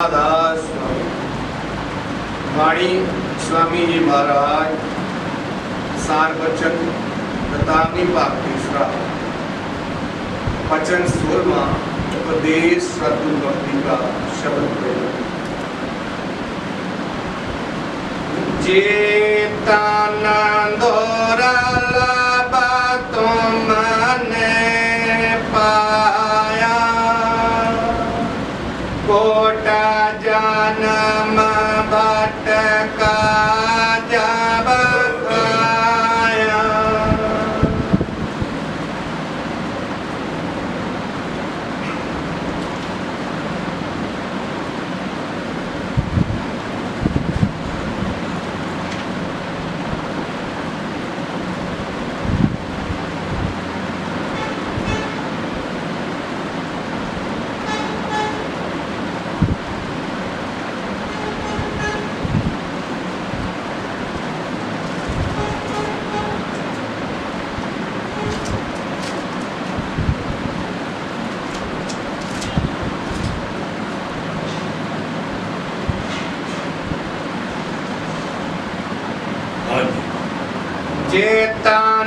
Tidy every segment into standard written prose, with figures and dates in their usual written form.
दास वाणी स्वामी जी महाराज सार बचन दतावनी भाग तीसरा वचन 16वां उपदेश सतगुरु भक्ति का शब्द प्रयोग। चेतानंदोरा तुमने पाया कोटा जन्म भटका जब आया।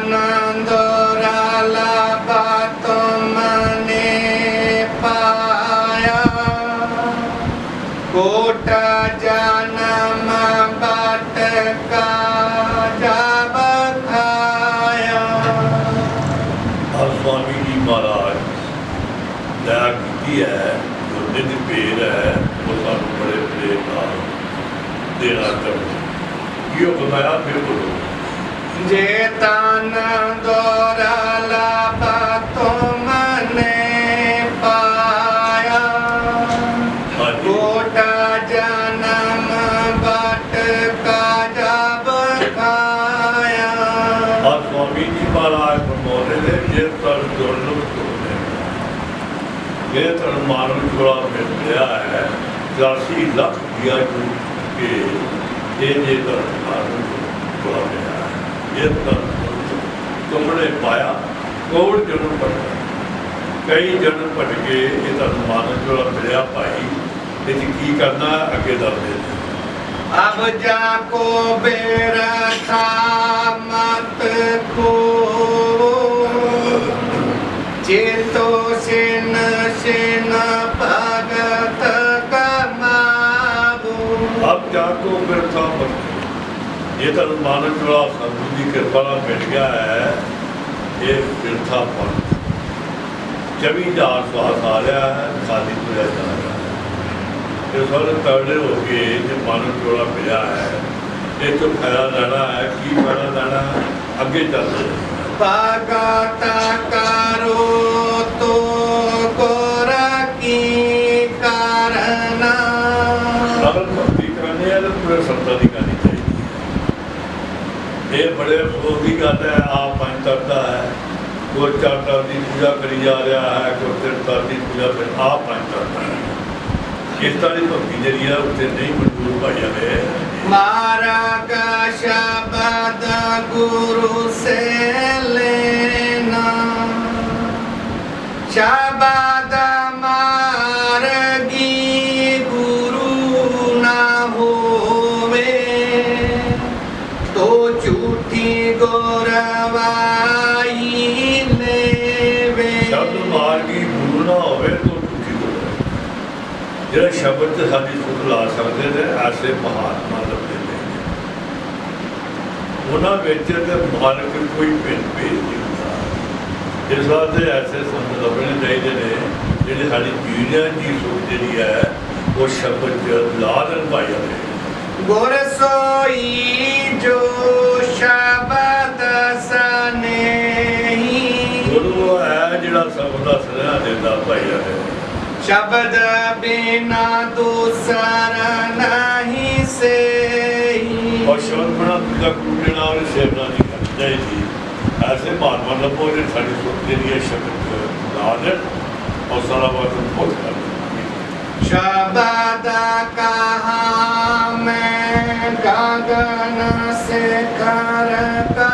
चेतानंदोरा तुमने पाया कोटा जन्म भटका जब आया। स्वामी जी महाराज दया की है जो निज भेद है वो सानू बड़े प्रेम नाल देना चाहिए। यो बताया फिर बोलो। चेतानंदोरा तुमने पाया कोटा जन्म भटका जब आया। स्वामी जी महाराज फरमाते ने ये तन जोड़न ये तन मानव जोड़ा मिल गया है 84 लाख दिया के ये तन मानव जोड़ा मिला है। ये तन तुमने पाया कोड़ जन्म भटका कई जन्म भटके ये तन मानव जोड़ा मिलिया भाई ये की करना अगे दस दे। अब जाको बेरथा मत को चेतो सिन सिन भगत कमाबू। अब जाको बेरथा मत ये तन मानव जोड़ा सतगुरु की कृपा मिल गया है। ये बिरथा पन 24,000 श्वास आ रहा है खाली तुरया जा रहा है। ये सारे तगड़े हो गए जो मानव जोड़ा मिला है ये तो फायदा लेना है की फायदा लेना है अगे चलते भगत करो तो गोरा की करना। अगर भक्ति करनी है तो पूरे संतां की करनी चाहिए। ये बड़े अफसोस की गल है आप पंज करता है कोई 4 तार की पूजा करी जा रहा है कोई 3 तार की पूजा कर आप पंज करता है। इस तरह भक्ति जी है उससे नहीं मंजूर पाई जाए। मार्ग शब्द गुरु से लेना शब्द मार्गी गुरु ना होवे तो झूठी गोरवाई लेवे। शब्द मार्गी गुरु ना होवे तो जो शब्द से साड़ी सुख ला सकते थे ऐसे महात्मा लभते नहीं। उन्होंने मार्ग कोई भिन्न भेद नहीं होता। इस वास्ते ऐसे संत लभने चाहिए ने जी साड़ी पीढ़ियां की सुख जी है वो शब्द ला दिन पाई जाए। गुर सोई जो शब्द सनेही गुरु है जिहड़ा शब्द का स्नेहा देता पाई जाए। शब्द बिना दूसरा नहीं से और शब्द बना दूसरा गुरु देना और सेवना नहीं करनी चाहिए। ऐसे महात्मा लभो जो साड़ी सुख जी है शब्द ला देन और सारा बात बहुत कर शब्द कहा मैं गगन से कर का।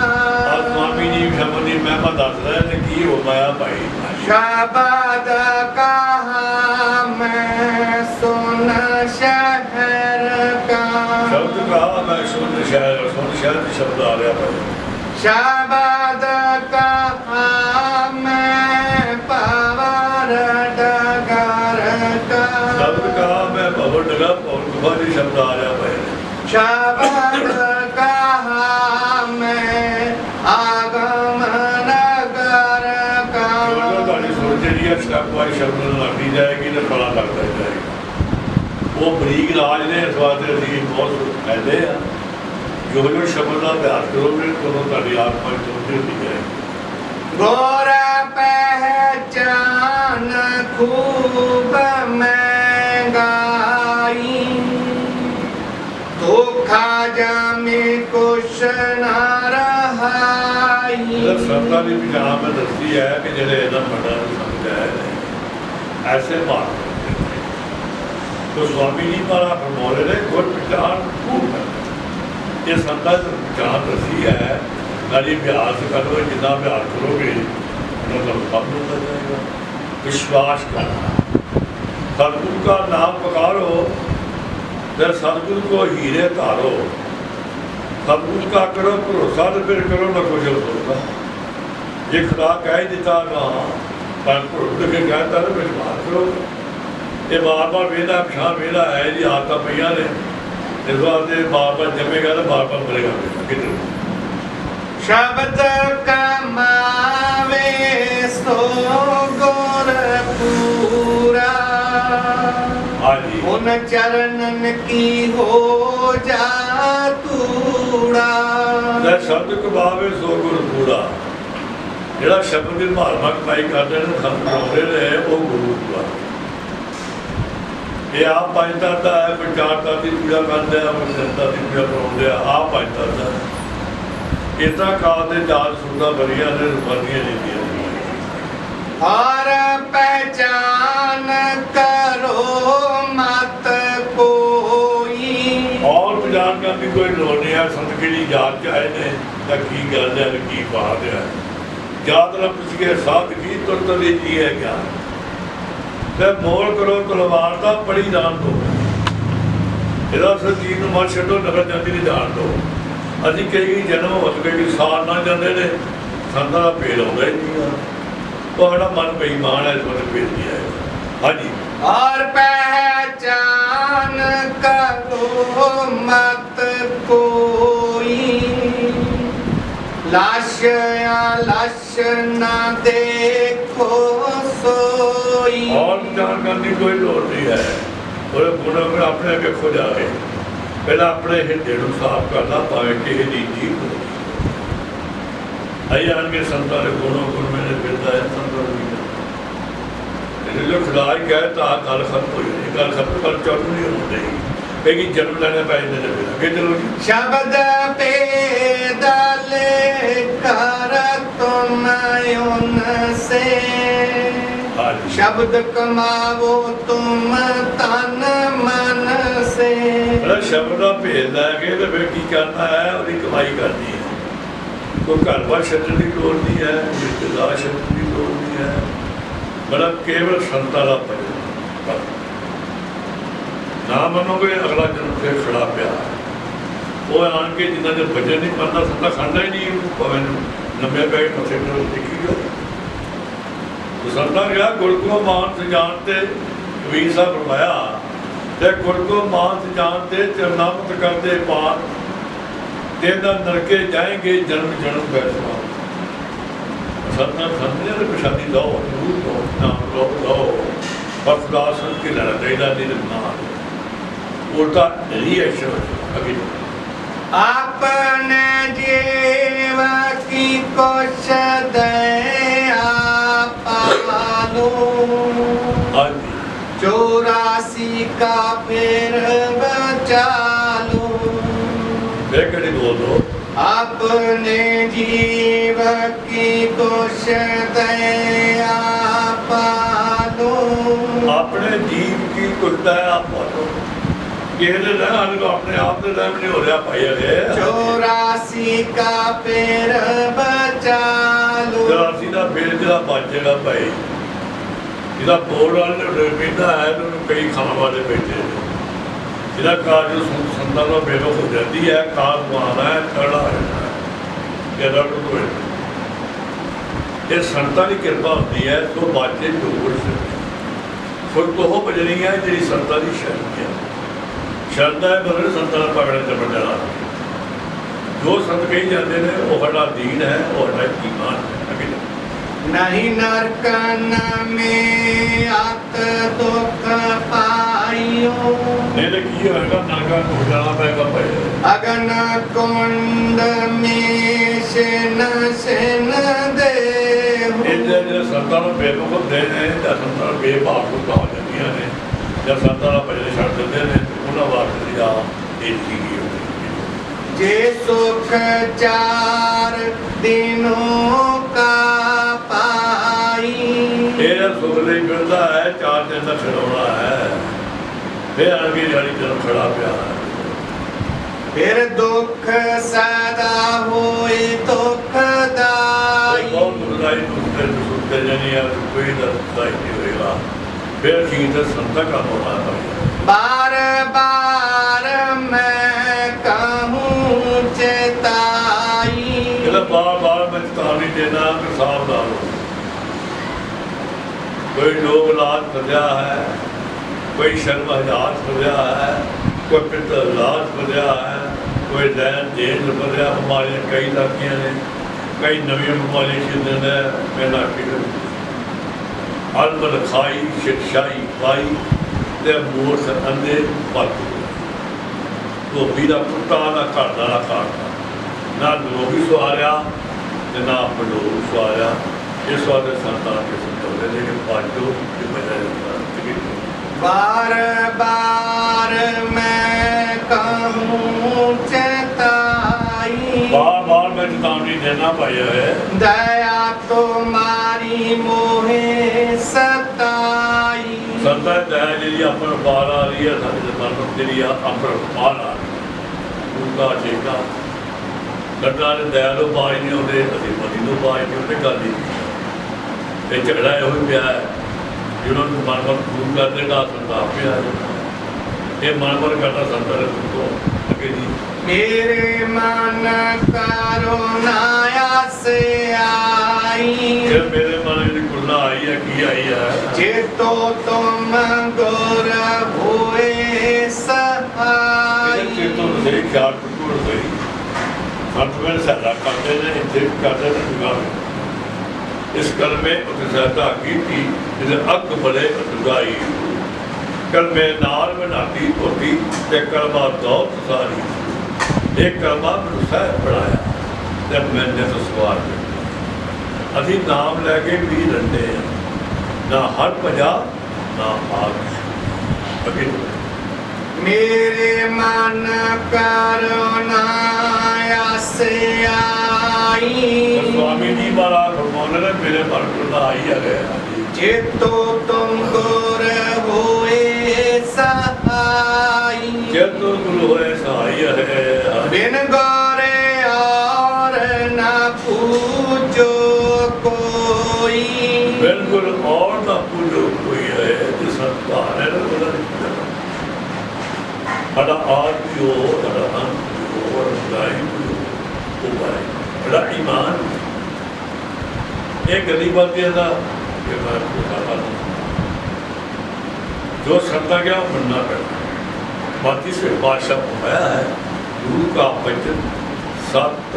स्वामी जी शब्द की महिमा दस रहे हैं कि हो माया भाई शब्द कहा मैं सुन शहर शब्द आ रहा भाई शब्द कहा मैं पवर डगर का शब्द कहा मैं भवन डगा पवन कुमारी शब्द आ रहा भाई शब्द कहा मैं आगम नगर का स्टेप वाइज शब्द लगती जाएगी तो पता लगता जाएगा वो बरीक राज ने इस वास्ते अभी बहुत फायदे हैं जो शब्द का अभ्यास करोगे तो तुम्हारी आत्मा चौंकी होती जाएगी गोरा पहचान खूब महंगाई धोखा जामे कुछ न रहाई संतां की पहचान में दसी है कि जेडे इन्हां मंडां नूं समझाया है ऐसे बात तो स्वामी जी महाराज फरमाते ने गुर पहचान खूब है ये संतां की पहचान दसी है नाली अभ्यास करो जितना अभ्यास करोगे मतलब सब होता जाएगा विश्वास करना सतगुरु का नाम पुकारो फिर सतगुरु को हीरे धारो सतगुरु का करो भरोसा तो फिर करो ना कुछ होगा ये खुदा कह दिता ना पर भरोसे के कहता तो विश्वास करो ये बार बार वेदा पिछा वेदा है जी आदत पई ने इस वास्ते बार बार जमेगा तो बार बार मरेगा कितने शब्द कमावे सो गुर पूरा उन चरणन की हो जा तूड़ा शब्द कमावे सो गुर पूरा ਜਿਹੜਾ ਸ਼ਬਦ ਦੀ ਮਹਾਤਮਾ ਕਮਾਈ ਕਰਦੇ ਨੇ ਸਾਨੂੰ ਬਣਾਉਂਦੇ ਨੇ ਉਹ ਗੁਰੂ ਦਾ ਇਹ ਆਪ ਪੰਜਤਾ ਦਾ ਹੈ ਵਿਚਾਰਤਾ ਦੀ ਪੂਜਾ ਕਰਦੇ ਆ ਮਨਸਤਾ ਦੀ ਪੂਜਾ ਕਰਾਉਂਦੇ ਆ ਆਪ ਪੰਜਤਾ ਦਾ ਇਦਾਂ ਕਾਲ ਦੇ ਜਾਲ ਸੁਣਦਾ ਬਰੀਆਂ ਨੇ ਰੁਪਾਨੀਆਂ ਲੈਂਦੀਆਂ हर पहचान करो मत कोई और पहचान करने की कोई लोड़ नहीं है संत की याद चाहे ने या की गल है की बात है याद न पुछ के साथ की तुरत ले जी है ज्ञान ते मोल करो तलवार का पड़ी जान दो ਇਹਦਾ ਸਰਜੀਤ ਨੂੰ ਮਤ ਛੱਡੋ ਨਗਰ ਜਾਂਦੀ ਨਹੀਂ ਜਾਣ ਦੋ ਅਸੀਂ ਕਈ ਜਨਮ ਹੋ ਗਏ ਕਿ ਸਾਲ ਨਾ ਜਾਂਦੇ ਨੇ ਸੰਤਾਂ ਦਾ ਭੇਦ ਆਉਂਦਾ ਹੀ ਨਹੀਂ ਆ ਤੁਹਾਡਾ ਮਨ ਬੇਈਮਾਨ ਹੈ ਤੁਹਾਡੇ ਭੇਦ ਨਹੀਂ ਆਏਗਾ ਹਾਂਜੀ और पहचान करो मत कोई लाश या लाश ना देखो सोई और पहचान करने की कोई लोड़ नहीं है और गुण में अपने अगे खो जाए पहला अपने हिरदे को साफ करना पावे कि जी आई आन के संतां ने गुणों गुण में फिरता है संतां जो खुदाई कहता गल खत्म हो जाए गल खत्म कर चालू नहीं होती कहीं जन्म लेने पैसे अगे चलो जी शब्द पेदल कर तुम उनसे शब्द कमावो तुम तन मन से शब्द का भेद लैके तो फिर की करना है उसकी कमाई करनी है कोई घर बार छड्डण की लोड़ नहीं है रिश्तेदार छड्डण की लोड़ नहीं है मतलब केवल संतां दा भजन ना मनोगे अगला जन्म फिर खड़ा पिया वो आन के जिन्ना जो भजन नहीं बनता संता खाना ही नहीं भावें लम्बे पै मथे पर देखी गया तो संता गया गुर को मान से जानते कबीर साहब फरमाया ते गुर को मान से जानते चरनामत करते पार तेरा नरके जाएंगे जन्म जन्म बैठवा संतां खाने ने प्रसादी लो दूर लो नाम लो पर खुदा सुन के लड़ा चाहिए नहीं ना उल्टा रिएक्शन अभी अपने जीव की कुछ दया पालो 84 का फिर बचा लो बेकड़ी बोल दो अपने जीव की कुछ दया पालो अपने जीव की कुछ दया पालो केले रहन को अपने आप से रहन नहीं हो रहा भाई अरे 84 का पेड़ बचा लो 84 का पेड़ जरा बचेगा भाई जिदा बोल वाले ने पीता है तो कई खाने वाले बैठे ਜਿਹਦਾ ਕਾਰਜ ਸੰਤਾਂ ਦਾ ਬੇਰੋ ਹੋ ਜਾਂਦੀ ਹੈ, ਕਾਲ ਆਉਣਾ ਹੈ, ਕਰੜਾ ਹੋ ਜਾਂਦਾ ਹੈ, ਇਹਦਾ ਕੋਈ ਇਹ ਸੰਤਾਂ ਦੀ ਕਿਰਪਾ ਹੁੰਦੀ ਹੈ। ਸੋ ਬਾਚੇ ਜੋੜ ਸੁਰ ਤੋਂ ਭਜਣੀ ਹੈ ਜਿਹੜੀ ਸੰਤਾਂ ਦੀ ਸ਼ਰਨ ਹੈ। ਸ਼ਰਧਾ ਹੈ ਮਗਰ ਸੰਤਾਂ ਦਾ ਪਕੜਨ ਤੇ ਬੰਦਣਾ ਜੋ ਸੰਤ ਕਹੀ ਜਾਂਦੇ ਨੇ ਉਹ ਸਾਡਾ ਦੀਨ ਹੈ, ਉਹ ਸਾਡਾ ਈਮਾਨ ਹੈ। ਅੱਗੇ ਨਹੀਂ ਨਰਕਨ ਮੇ ਆਤ ਦੁਖ ਪਾਇਓ, ਨਹੀਂ ਤਾਂ ਕੀ ਹੋਏਗਾ, ਨਰਕਾਂ ਨੂੰ ਜਾਣਾ ਪਏਗਾ ਭਾਈ। ਅਗਨ ਕੁੰਡ ਮੇ ਸੇਨ ਸੇਨ ਦੇਹੁ, ਇਹਦੇ ਜਿਹੜੇ ਸੰਤਾਂ ਨੂੰ ਬੇਵਕੂਫ ਹੁੰਦੇ ਨੇ ਜਾਂ ਸੰਤਾਂ ਨੂੰ ਬੇਭਾਵ ਹੋ ਜਾਂਦੀਆਂ ਨੇ ਜਾਂ ਸੰਤਾਂ ਦਾ ਭਜਨ ਛੱਡ ਦਿੰਦੇ ਨੇ, ਉਹਨਾਂ ਵਾਸਤੇ ਦੀ ਆ ਇਹ ਚੀਜ਼ ਹੀ ਹੁੰਦੀ ਜੇ ਸੁਖ ਚਾਰ ਦਿਨੋਂ ਕਾ ਪਾਈ। ਇਹ ਸੁਖ ਲਈ ਮਿਲਦਾ ਹੈ, 4 ਦਿਨ ਦਾ ਖਿਡੌਣਾ ਹੈ, ਫਿਰ ਅਗੇ ਜਾਰੀ ਜਨਮ ਖੜਾ ਪਿਆ ਹੈ। ਫਿਰ ਦੁੱਖ ਸਦਾ ਹੋਏ ਦੁਖਦਾਈ, ਬਹੁਤ ਦੁਖਦਾਈ ਦੁੱਖਦੇ ਜਾਨੀ ਆ, ਕੋਈ ਦੁਖਦਾਈ ਨਹੀਂ ਹੋਏਗਾ। ਫਿਰ ਕੀ ਤਾਂ ਸੰਤਾਂ ਕਾ ਹੋਣਾ ਭਾਈ। ਬਾਰ ਬਾਰ ਮੈਂ ਕਹੂੰ ਚੇਤਾਈ, ਇਹਦਾ ਬਾਰ ਬਾਰ ਮੈਂ ਚੇਤਾਵਨੀ ਦੇਣਾ ਕਿ ਸਾਵਧਾਨ ਹੋ। ਕੋਈ ਲੋਕ ਲਾਜ ਫਸਿਆ ਹੈ, ਕੋਈ ਸ਼ਰਮ ਹਜ਼ਾਰ ਫਸਿਆ ਹੈ, ਕੋਈ ਪਿੱਤਲ ਲਾਜ ਫਸਿਆ ਹੈ, ਕੋਈ ਲੈਣ ਦੇਣ ਫਸਿਆ। ਬਿਮਾਰੀਆਂ ਕਈ ਲੱਗੀਆਂ ਨੇ, ਕਈ ਨਵੀਆਂ ਬਿਮਾਰੀਆਂ ਸ਼ੁਰੂ ਨੇ। ਪਹਿਲਾਂ ਕਿਹੜੇ ਅਲਮਲ ਖਾਈ ਸ਼ਿਕਸ਼ਾਈ ਪਾਈ ਤੇ ਮੂਰਖ ਅੰਦੇ ਪੱਤ ਧੋਬੀ ਦਾ ਕੁੱਤਾ ਨਾ ਘਰ ਦਾ ਨਾ ਕਾਟਦਾ, ਨਾ ਲੋਭੀ ਸਵਾਰਿਆ ਤੇ ਨਾ ਬਲੋਗ ਸਵਾਰਿਆ। ਇਸ ਵਾਸਤੇ ਸੰਤਾਂ ਕੇ ਸਮਝਾਉਂਦੇ ਨੇ ਕਿ ਪਾਜੋ ਕਿ ਬਜਾ ਬਾਰ ਬਾਰ ਮੈਂ ਕਹੂੰ ਚੇਤਾਈ, ਬਾਰ ਬਾਰ ਮੈਂ ਚੇਤਾਵਨੀ ਦੇਣਾ ਭਾਈ ਹੈ। ਦਇਆ ਤੁਮਾਰੀ ਮੋਹੇ ਸਤਾਈ, ਸੰਤਾਂ ਦਇਆ ਜਿਹੜੀ ਆਪਰ ਪਾਰ ਆ ਰਹੀ ਹੈ, ਸਾਡੇ ਮਨ ਜਿਹੜੀ ਆ ਆਪਰ ਪਾਰ ਆ ਰਹੀ ਉਹਦਾ ਜੇਕਾ ਗੱਡਾ ਦੇ ਦਇਆ ਨੂੰ ਬਾਜ ਨਹੀਂ ਆਉਂਦੇ, ਅਸੀਂ ਮਦੀ ਨੂੰ ਬਾਜ ਨਹੀਂ ਆਉਂਦੇ। ਗੱਲ ਹੀ ਇਹ ਝਗੜਾ ਇਹੋ ਹੀ ਪਿਆ ਹੈ, ਜਿਹਨਾਂ ਨੂੰ ਮਨ ਮਨ ਖੂਨ ਕਰ ਦੇਗਾ ਸੰਤਾਂ ਪਿਆ। ਇਹ ਮਨ ਮਨ ਕਰਦਾ ਸੰਤਾਂ ਦੇ ਤੋਂ ਅੱਗੇ ਜੀ ਮੇਰੇ ਮਨ ਕਰੁਣਾ ਆਸੇ ਆਈ, ਜੇ ਮੇਰੇ ਮਨ ਵਿੱਚ ਗੁਰਨਾ ਆਈ ਹੈ, ਕੀ ਆਈ ਹੈ? ਚੇਤੋ ਤੁਮ ਗੁਰ ਹੋਏ ਸਹਾਈ, ਚੇਤੋ ਸਹੀ ਖਿਆਲ ਟੁੱਟੂ ਸਹੀ ਸੰਤ ਮੇਰੇ ਸਹਾਇਤਾ ਕਰਦੇ ਨੇ, ਇੱਥੇ ਕਰਦੇ ਨੇ ਦੁਗਾਈ। ਇਸ ਕਲਮੇ ਉੱਤੇ ਸਹਾਇਤਾ ਕੀਤੀ ਜਿਹਦੇ ਅੱਗ ਬੜੇ ਦੁਗਾਈ। ਕਲਮੇ ਨਾਲ ਬਣਾਤੀ ਧੋਤੀ ਤੇ ਕਲਮਾ ਦੌਤ ਸਾਰੀ। ਇਹ ਕਲਮਾ ਮੈਨੂੰ ਸਹਿ ਪੜਾਇਆ ਤੇ ਮੈਨੇ ਤੋਂ ਸਵਾਰ ਕੀਤਾ। ਅਸੀਂ ਨਾਮ ਲੈ ਕੇ ਵੀ ਰੰਡੇ ਨਾ ਹਰ ਭਜਾ ਨਾ ਆਗ। ਅੱਗੇ ਮੇਰੇ ਮਨ ਕਰੁਣਾ ਆਸੇ ਆਈ, स्वामी जी महाराज फरमाने ने मेरे मन को आई है। चेतो तुम गुर होए सहाई, चेतो गुरु होए सहाय है। बिन गौरे और न पूजो कोई, बिल्कुल और न पूजो कोई है जो संतान है। बड़ा आदमी हो, बड़ा अंत हो, बड़ा बड़ा ईमान। एक गली बात है जो श्रद्धा क्या बनना पड़ता। बाकी से बादशाह पाया है गुरु का वचन सत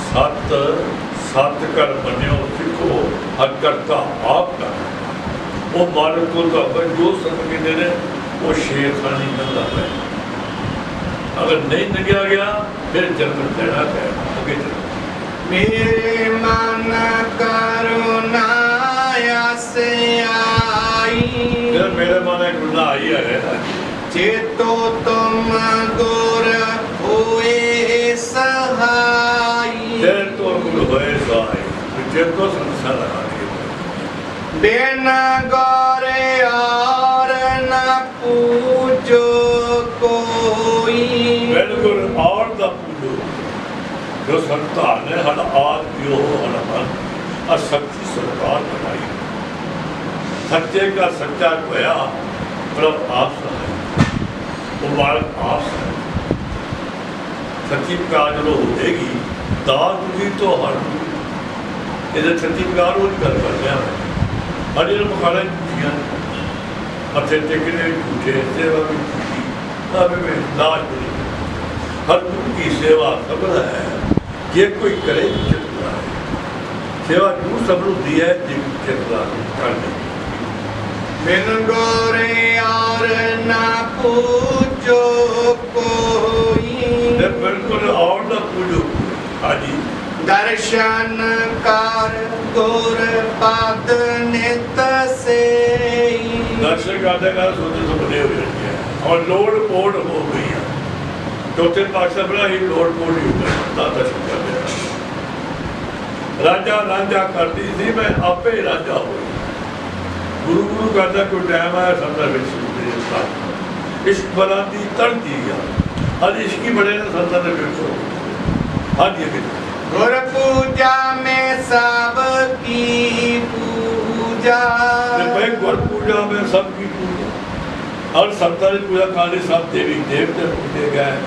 सत सत कर बनो सिखो हर करता आप का। वो मालिक को तो जो संत कहते हैं वो शेर खानी बनता है। अगर नहीं लग्या गया फिर जन्म देना है। आगे मेरे मन करुणा आसे आई, मेरे मन गुना आई है। चेतो तुम गुर होए सहाई, चेतो गुरु होए सहाय। चेतो संसार लगा बिन गौरे और न पूजो कोई, बिल्कुल और न पूजो जो संतान ने हर आदमी हो हर मन असत्य सरकार बनाई। सत्य का सच्चा होया प्रभु आप सहाय। वो बालक आप सच्ची प्रकार जो होगी दाल दूंगी तो हर ये सच्ची प्रकार वो गल कर रहा है हर जो पखाड़ा झूठियाँ मथे टेकने झूठे सेवा भी झूठी में लाज बुरी हर गुरु की सेवा सफल है जे कोई करे चित्तला है सेवा जरूर सफल होती है जे चित्तला करने बिन गोरे और ना पूजो कोई बिल्कुल और ना पूजो हाजी दर्शन कर गुर पद नित से दर्शन करते कर सोचे सपने हो जाती है और लोड़ पोड़ हो गई है चौथे पातशाह बड़ा ही लोड़ पोड़ ही होता दर्शन करते राजा रांझा करती थी मैं आपे ही राजा हो गुरु गुरु करता कोई टाइम आया संता विच इश्क बला दी तड़ती गया हर इश्की बड़े ने संता ने बिल्कुल हाँ जी गुर पूजा में सब की पूजा भाई गुर पूजा में सबकी पूजा हर संता की पूजा काली सब देवी देवते पूजे गए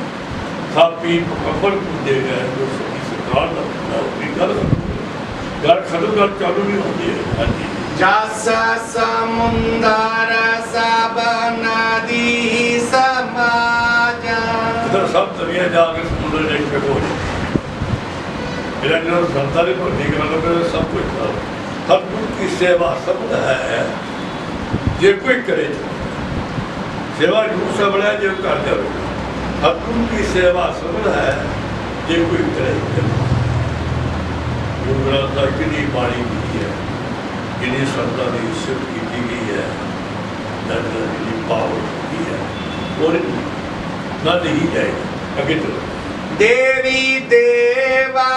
सब पीर मुकब्बर पूजे गए जो सभी सरकार का पूजा होगी गल खत्म गल चालू नहीं होती है हाँ जी जस समुंदर सब नदी समाजा इधर सब दुनिया जाकर समुद्र देख पे हो मेरा जो संता ने भर्ती करना सब कुछ था हर गुरु की सेवा सब है जे कोई करे सेवा जरूर सब है जो कर जाए हर गुरु की सेवा सब है जे कोई करे गुरु ग्रंथ साहिब कितनी बाणी की है कितनी संता की इज्जत की गई है कितनी पावर की है और ना नहीं जाएगा अगे चलो देवी देवा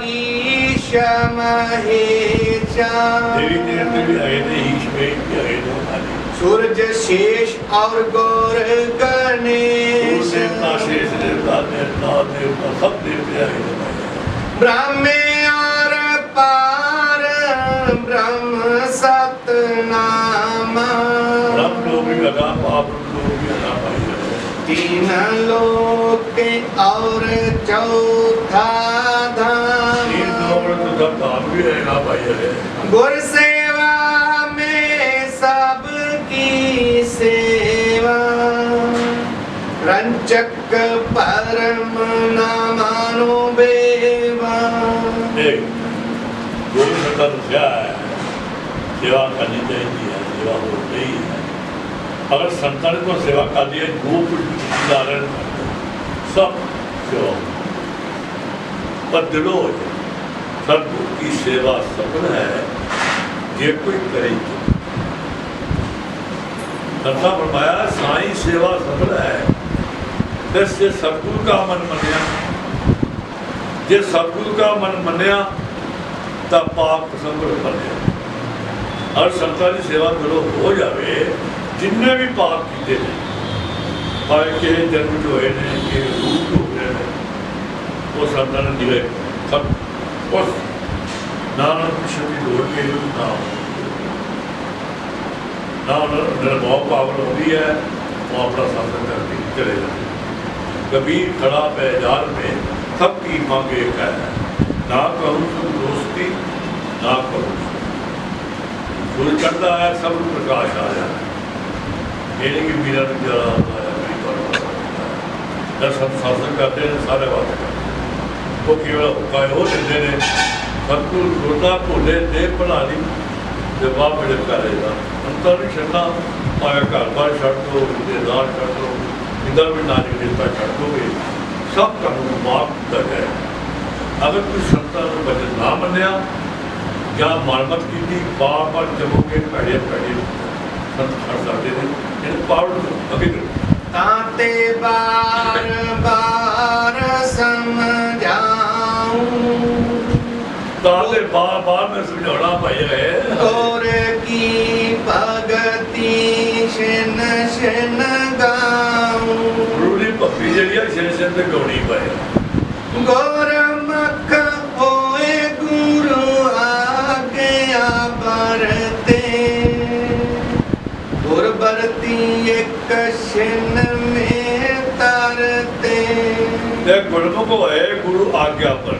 ईश महेशा देवी देवते भी आए थे ईश में भी आए थे हमारे सूरज शेष और गौर गणेश देवता शेष देवता नाथ देवता सब देवते आए थे ब्रह्मे और पार ब्रह्म सतनामा ब्रह्म लोग भी लगा पाप लोग भी लगा पाई तीन लोक और चौथा धाम तीन लोग तो सब धाम भी रहेगा भाई गुर सेवा में सबकी सेवा रंचक परम न मानो बेवा गुरु संता क्या है सेवा करनी चाहिए सेवा हो गई है अगर संतान को सेवा कर दिया जो कुछ उदाहरण सब सेवा पर दिलो सदगुरु की सेवा सफल है ये कोई करेगी संता फरमाया साई सेवा सफल है जिससे सतगुरु का मन मनिया जे सतगुरु का मन मनिया तब पाप संगुर बने और संता की सेवा दिलो हो जाए जिन्ने भी पाप किए भावे कि जन्म जो होए ने कि रूप हो गए हैं वो संता ने दिवे सब उस नानक पिछले की लोड़ के ना बहुत पावर होती है वो अपना शासन करके चले जाते कबीर खड़ा पैजार में सबकी मांगे एक है ना करूँ तुम दोस्ती ना करूँ सूरज चढ़ता है सब प्रकाश आ जाए मेरे की मीरा ने जरा जब सब शासन करते हैं सारे बात वो केवल उपाय हो देते हैं सतगुरु गुरदा भोले दे भलानी जवाब मिले करेगा अंतर भी छड़ना पाया घर बार छड़ दो रिश्तेदार छड़ दो इधर भी नारी रिश्ता छड़ दोगे सब कानून माफ किया जाए अगर कोई संता को वचन ना मनिया या मानमत की बार बार जमोगे पैड़े पैड़े संत छड़ सकते हैं इन पावर अभी ताते बार बार समझाऊं ताते बार बार में समझाना भाई है और की भगती शन शन गाऊं रूली पप्पी जड़िया शेर शेर ते गौड़ी पाए गौर मख होए गुरु आज्ञा बरते गुर बरती एक शन में आज्ञा पर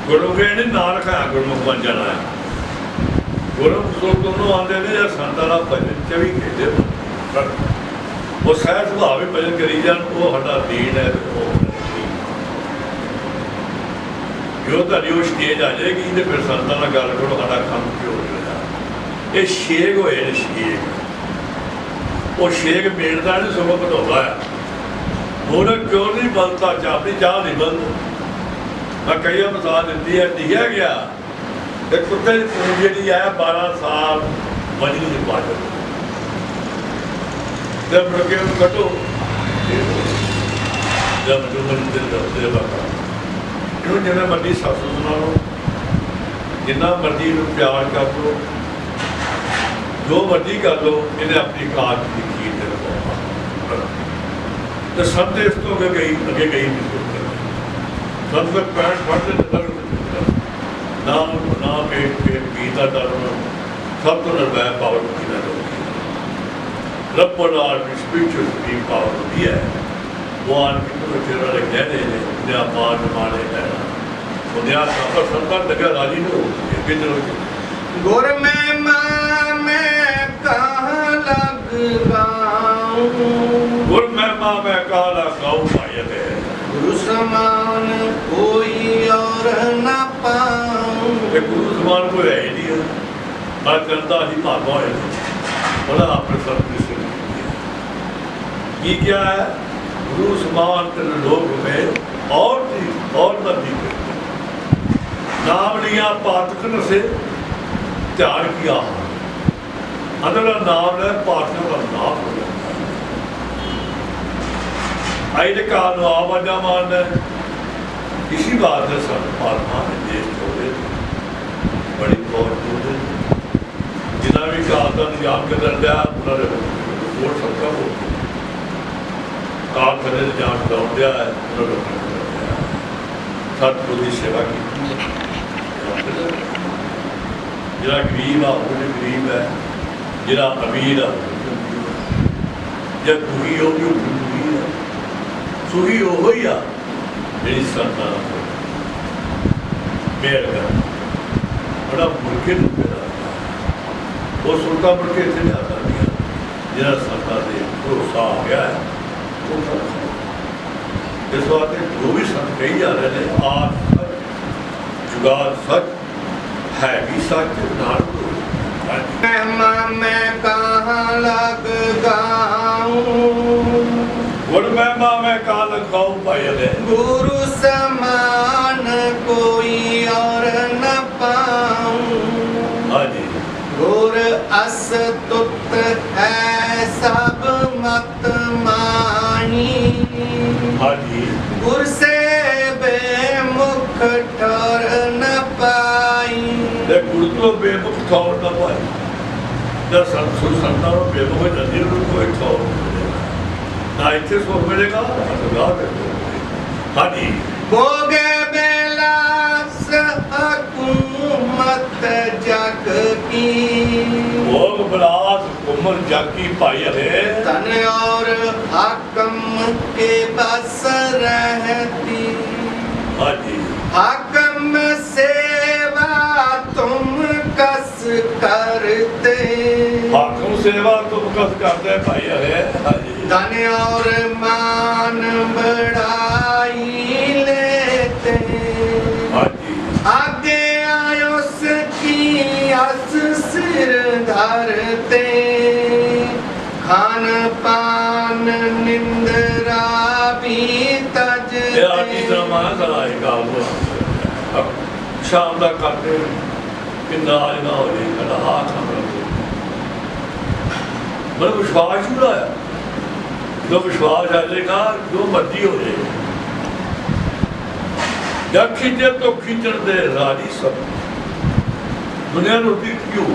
गुरमुखे ने ना रखाया गुरमुख बन जाना है गुरमुख तो दोनों आते ने या संतां दा भजन च भी कहते वो सहज सुभाव भी भजन करी जान वो साडा दीन है जो तुहाडी वो स्टेज आ जाएगी तो फिर संतां नाल गल करो साडा काम क्यों हो रहा ये शेख होए ने शेख वो शेख मेड़दा नहीं सगों घटाउंदा है मूर्ख क्यों नहीं बनता चाहती चाह नहीं बनता मैं कई मिसाल दी है लिखा गया एक कुत्ते की पूंछ जी है 12 साल मजली की पाजन जब मुड़ के कटो जब जिन्हें मर्जी सस सुना लो जिन्ना मर्जी प्यार कर लो जो मर्जी कर लो इन्हें अपनी काज की खीर तो सब इस तो अगे गई नहीं सब तक पैंट फटते ना ना पेट पीता डर सब तो निर्भय पावर की ना रबर आर स्पिरिचुअल सुप्रीम पावर होती है वो आन के तो तेरा कहने ने दुनिया मान माने कहना दुनिया सफर संकट लगा राजी ने हो किधर गुर में मां मैं कहाँ लग गाऊं गुर में मां मैं कहाँ लग गाऊं भाई है गुरु समान कोई और न पाऊं गुरु समान कोई है ही नहीं है मैं करता ही भागा है बोला आपने सब ये क्या है गुरु समान लोग में और नदी नाम लिया पातक से ध्यान किया अंदर नाम है पातक का नाम हो जाता आई काल आवाजा मान है इसी बात है सब महात्मा ने देश छोड़े बड़ी बहुत जिन्हें भी काल का निजाम कर लिया उन्होंने वोट सबका हो काल खड़े निजाम डाउन दिया है उन्होंने सतगुरु की सेवा की जिहड़ा गरीब आ वो गरीब है जिहड़ा अमीर आ जब दुखी हो भी दुखी है सुखी वो ही आ जी संतां मेहर कर बड़ा मुड़के वो सुनता मुड़के इतने नहीं आता जिहड़ा संतां दे भरोसा आ गया है वो इस वास्ते जो भी संत कही जा रहे हैं आस सच जुगाड़ सच है भी सच नाल मैं कहाँ लग गाऊं गुर महिमा मैं कहाँ लग गाऊं भाई अले गुरु समान कोई और न पाऊं हाँ जी गुर अस्तुत है सब मत माही हाँ जी गुर से बेमुख ठहर न पाई गुरु तो बेमुख ठौर न पाए जब संतां बेमुख नदी कोई ठौर ना इतने सुख मिलेगा हाँ जी भोगे बेलास हुकूमत जग की भोग बलास उमर जग की पाई है तन और हाकम के बस रहती हाँ जी हाकम सेवा तुम कस करते हाकम सेवा तुम कस करते भाई है हाँ जी धन और मान बढ़ाई लेते हाँ जी आगे आयुष की अस सिर धरते खान पान निंद्रा भी तजते शाम का करते कि नाज ना हो जाए कदा हाथ ना मतलब विश्वास ही है जो विश्वास आ जाएगा जो मर्जी हो जाए जब खींचे तो खींचण दे राजी सब दुनिया रोटी क्यों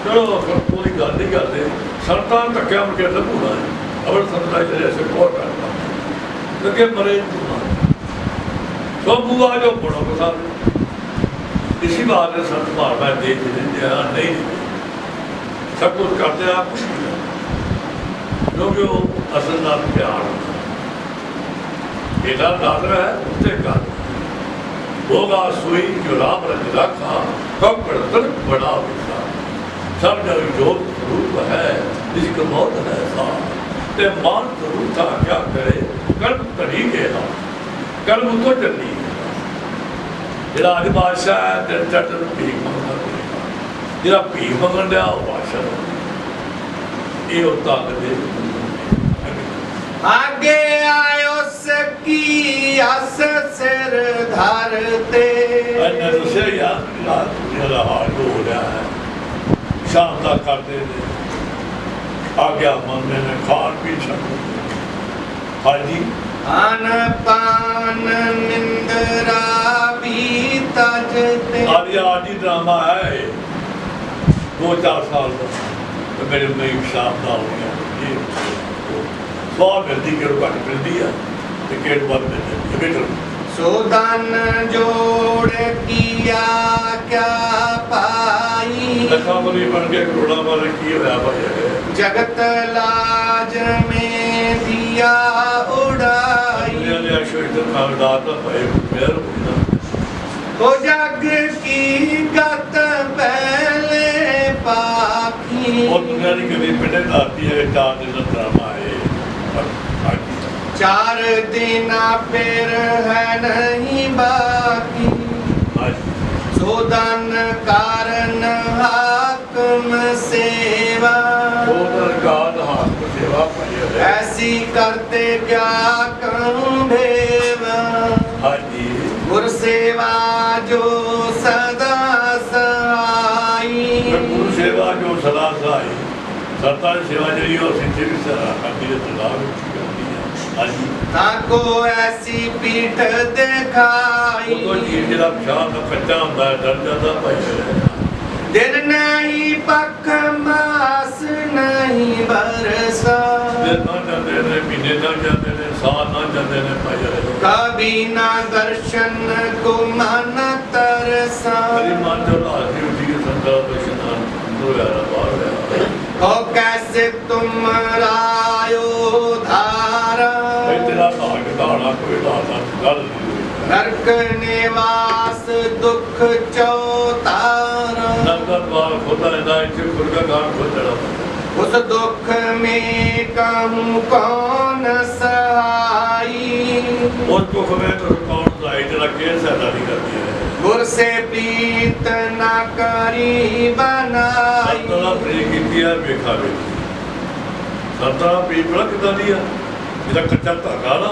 चलो कोई गल नहीं करते संतान धक्या मुझे लभूना है अवर संता ऐसे बहुत करता लगे मरे सब बुआ जो बड़ो बता इसी बात ने संत मार मैं देख नहीं सब कुछ करते आप क्योंकि वो असल नाम प्यार ਇਹਦਾ ਨਾਦਰ ਹੈ ਉੱਤੇ ਕਰ ਹੋਗਾ ਸੋਈ ਜੋ ਰਾਮ ਰੰਗ ਰਾਖਾ ਕੰਕੜ ਤਨ ਬੜਾ ਵਿਸਾ ਸਭ ਜਗ ਜੋਤ ਰੂਪ ਹੈ ਜਿਸ ਕੋ ਮੌਤ ਹੈ ਸਾ ਤੇ ਮਾਨ ਰੂਪਾ ਕਿਆ ਕਰੇ ਕਰਮ ਧੜੀ ਗਿਆ ਕਰਮ ਤੋਂ ਚੱਲੀ ਜਿਹੜਾ ਅੱਜ ਬਾਦਸ਼ਾਹ ਹੈ ਤੇ ਜੱਟ ਨੂੰ ਭੀਖ ਮੰਗਦਾ ਜਿਹੜਾ ਭੀਖ ਮੰਗਣ ਡਿਆ ਉਹ ਬਾਦਸ਼ਾਹ ਇਹ ਉਹ ਤਾਕਤ ਦੇ आगे आयो सकी अस सिर धरते अन्य दूसरे याद मेरा हाल हो रहा है शाम तक करते थे आज्ञा मानने में खान पी छो हाँ जी अन पान निंद्रा भी तजते आदि ड्रामा है 2-4 साल का तो मेरे में शाम का हो गया ये बहुत मिलती केड़ घट मिलती है तो केड़ बद मिलती है सुदन जोड़ किया क्या पाई लखा बनी बन के करोड़ा वाले की होया भाई जगत लाज में दिया उड़ाई दुनिया ने अशोक खानदान का भाई मेहर हो जग की गत पहले पाखी और दुनिया की कभी पिंडे दाती है 4 दिन ड्रामा है 4 दिन फिर है नहीं बाकी सुदन कारण हाकम सेवा ऐसी करते क्या कहूँ भेवा गुर सेवा जो सदा सहाई गुरु सेवा जो सदा सहाई सरतारी सेवा जी और सिंचे भी करती है सलाह ताको ऐसी पीठ दिखाई तो जीव जरा शाम का कच्चा होता है डर जाता भाई दिन नहीं पख मास नहीं बरसा दिन ना जाते ने महीने ना जाते ने साल ना जाते ने भाई कभी ना दर्शन को मन तरसा हरी मान जो लाजी उठी संता दर्शन तो यार बाहर है हो कैसे तुम रायो धारा तेरा नाग दाना कोई दाना गल नरक निवास दुख चौतारा नरक द्वार खोता रहता है इसे खुद का काम खुद चढ़ा उस दुख में कहूँ कौन सहाई उस दुख में तो कौन सहाई जरा केस है नहीं करती है गुर से प्रीत न करी बनाई संतना प्रेम की दिया बेखा बेखी संतना प्रेम बड़ा कितना दिया जिला कच्चा धागा ना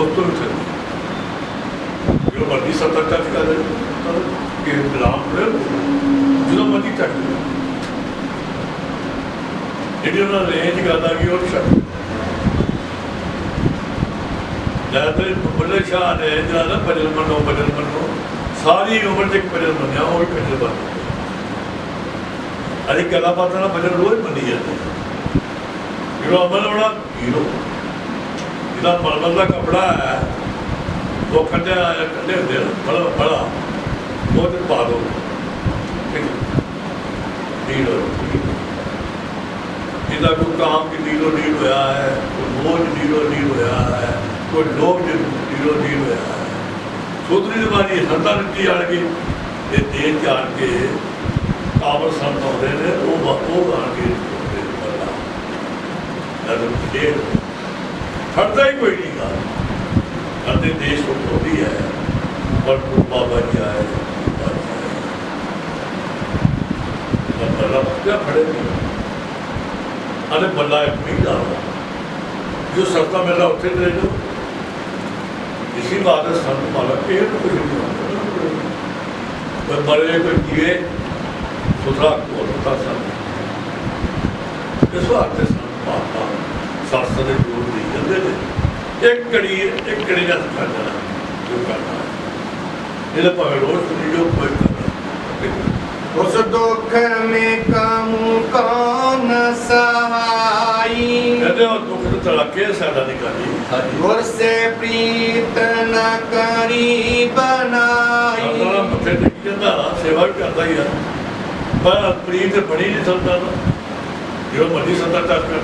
उस तो भी चलती जो मर्जी सत्तर टच कर कि गुलाम जो मर्जी टच जी उन्होंने रेंज करता कि वो छड़ बुल्ले शाह ने जरा ना भजन मनो सारी उम्र तक भजन मनिया वो भी भजन बन अरे गला बात ना भजन रोज मनी जाते जो अमल बड़ा हीरो जिला मलमल का कपड़ा है वो कंडे कंडे होते हैं बड़ा बड़ा वो दिन पा दो हीरो जिला कोई काम की नीलो नील होया है कोई मोज नीलो नील होया है कोई लोभ नीलो नील होया है सोतरी जमानी संता नीति आड़ के ये देश के आड़ के काबल संत होते हैं वो आड़ के फटता ही कोई नहीं कहा करते देश को खोदी है पर बाबा जी आए क्या खड़े नहीं अरे बल्ला एक नहीं डाला जो सस्ता मिला उठे ले लो इसी बात है संत माला पेड़ तो कुछ नहीं कोई मरे कोई जिए सुथरा को होता संत इस वास्ते संत महात्मा शास्त्र ने जोर दी जाते थे एक कड़ी का सिखा जाना जो करना है ये भावे रोज सुनी जो कोई करना उस दुख में कहूँ कौन सहाई कहते हो दुख तो तड़के सादा निकाली गुर से प्रीत न करी बनाई मथे टेकी जाता सेवा भी करता ही है पर प्रीत बड़ी नहीं सकता जो मर्जी संता टच कर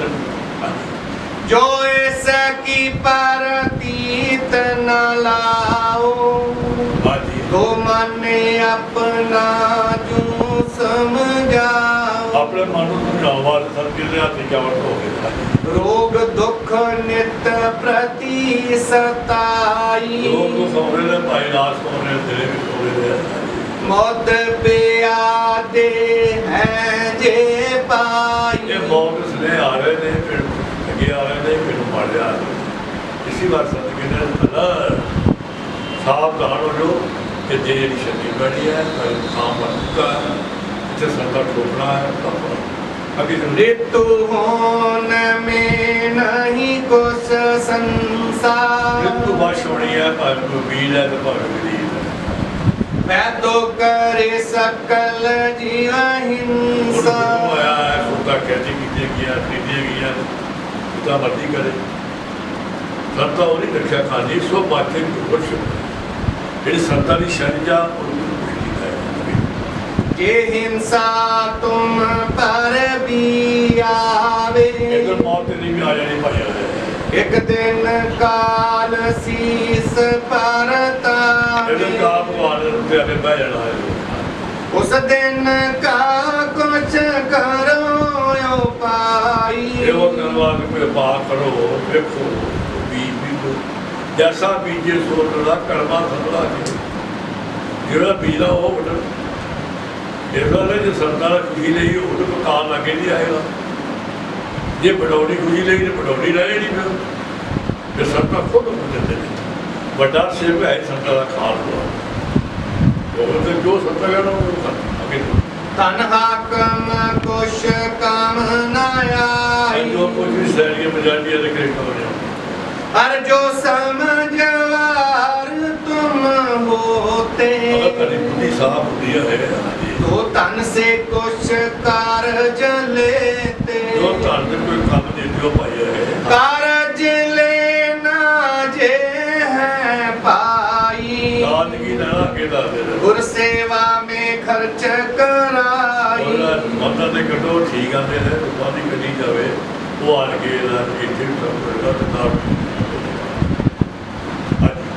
जो ऐसकी परतीत न लाओ, हाजी तो मन अपना जो समझाओ। अपने मन को समझाने वाले सबके लिए तरीका हो गया। रोग दुख नित प्रति सताई, लोग तो सो रहे हैं, भाई रात सो रहे हैं, तेरे भी सो रहे हैं। मौत पे आदे हैं जे पाई। ये मौत इसलिए आ रहे थे, फिर आगे आ रहे थे, फिर मार जा रहे थे। इसी बात सदके ने सावधान हो जो कि जेल शनि बड़ी है, कल काम बन चुका है, इसे संदा ठोकना है, तब अभी ऋतु होन में नहीं कुछ संसार, मृत्यु वश होनी है, भावे कोई वीर है तो भावे गरीब है। मैं तो करे सकल जीव हिंसा। आया है सोता कैदी कीजिए गया खरीदे गया उतना मर्जी करे संता वो नहीं रखा खानी सो बातें कुछ जी संता की शनिजा ये हिंसा तुम पर भी आवे, इधर मौत नहीं भी आ जानी भाई एक दिन काल शीस पर तावे, इधर का भगवान तेरे बह जाना है उस दिन का कुछ करो पाई। ये वो करवा के बात करो देखो बीज भी जैसा बीजे सो लड़ा कर्मा संभला जो बीजा वो बटन इस गल जो संतां खुशी ली उन्हें तो काल लागे नहीं आएगा, जे बडौड़ी खुशी ली तो बडौड़ी रहे नहीं फिर संतां खुद देते हैं बड़ा सेव है संतां का खाल हुआ तो जो संतां कहना वो अगे तन हाकम कुछ काम न आई, जो कुछ भी सैरिया मजालिया लेकर खबर हर जो समझवार तुम होते, अगर कभी बुद्धि साफ होती है तो तन से कुछ कारज लेते, जो तन से कोई काम दे दियो पाया है कारज लेना जे है पाई, दादगी ना के दादे गुर सेवा में खर्च कराई। और माता ने कटो ठीक आते हैं रुपानी कटी जावे वो आन के इतने सब करता था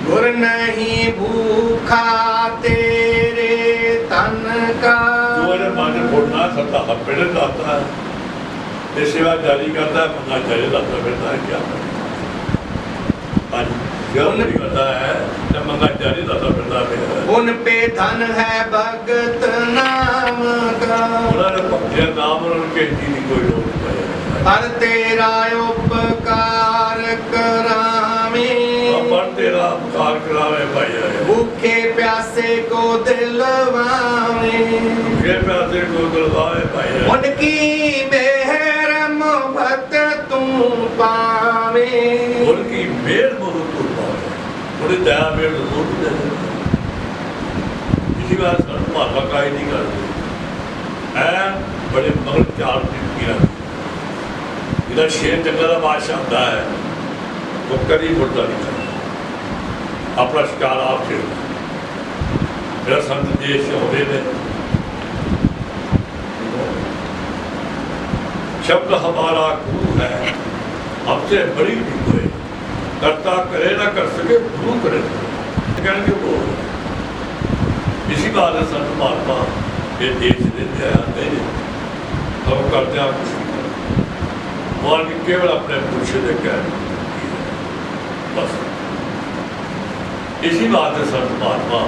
गुर नहीं भूखा तेरे तन का, जो इन्हें मन फोड़ना सत्ता पेड़ लाता है ये सेवा जारी करता है मंगा जारी लाता फिरता है क्या जारी करता है जब मंगा जारी लाता फिरता है उन पे धन है भगत नाम का, उन्होंने भक्तिया नाम और उनके जी कोई लोग नहीं पाया हर तेरा उपकार करावे, पर तेरा उपकार करावे पाया है भूखे प्यासे को दिलवावे, भूखे प्यासे को दिलवावे पाया है उनकी मेहर मोहब्बत तू पावे, उनकी मेल मोहब्बत तू पावे उन्हें दया मेल जरूर दे इसी बात सर महात्मा का ही नहीं करते ऐ बड़े मगर चार जिंदगी इधर शेर जंगल का बादशाह होता है वो कभी मुड़ता नहीं था अपना शिकार आप खेलता मेरा संत देश होते ने शब्द हमारा गुरु है हमसे बड़ी भी कोई करता करे ना कर सके गुरु करे कहेंगे वो इसी बात है संत महात्मा ये देश देते आते हम करते हैं कुछ नहीं मान के केवल अपने पुरुष दे कह बस इसी बात है संत महात्मा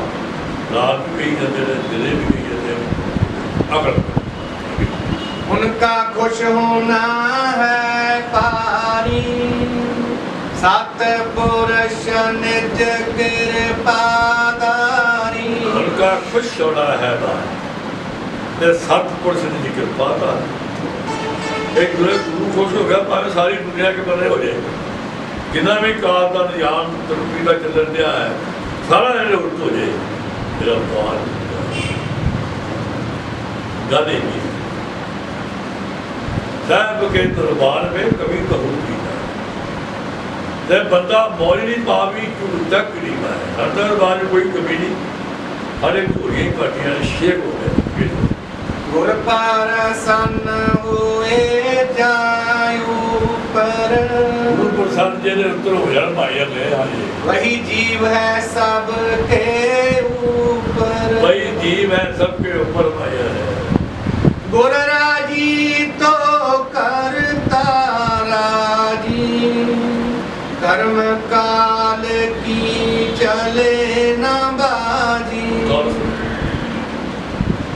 रात भी कही जाते हैं दिले भी कही जाते हैं अगर उनका खुश होना है पारी, सतपुरुष निज कृपाधारी, उनका खुश होना है बात सतपुरुष निज कृपाधारी एक दूसरे गुरु खुश हो गया भावे सारी दुनिया के बने हो जाए जिन्ना भी काल का निजाम तरक्की का चलन दिया है सारा इन्हें उल्ट हो जाए मेरा भगवान गल ही नहीं साहब के दरबार में कभी कहूँ नहीं बंदा मौज नहीं पावी तक नहीं पाया हर दरबार में कोई कमी नहीं हर एक धूरियाँ पार्टियां शेख हो गए गुर पर सन हुए जायु पर दर्जे के उत्तर हो जाए भाई अगले। हाँ जी, वही जीव है सबके ऊपर, वही जीव है सबके ऊपर भाई है। गुर राजी तो करता राजी, कर्म काल की चले न बाजी।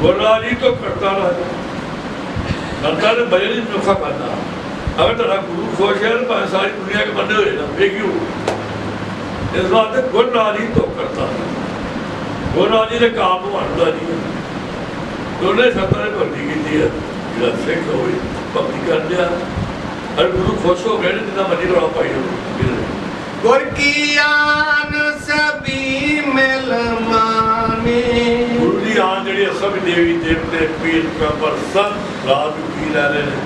गुरराजी तो करता रहा, करता ने भजन ही नुखा करना। अगर तेरा गुरु खुश है तो सारी दुनिया के बंदे हुए ना, ये क्यों? इस बात से गुरराजी तो करता, गुरराजी ने काम मानता नहीं। दोनों संतां ने भक्ति की है, जो सिख हो भक्ति कर लिया, अरे गुरु खुश हो गए जितना मर्जी करा पाई हो। गुर की आन सभी मिल माने, गुरु की आन जी सब देवी देवते पीर पर सब रात की लै रहे हैं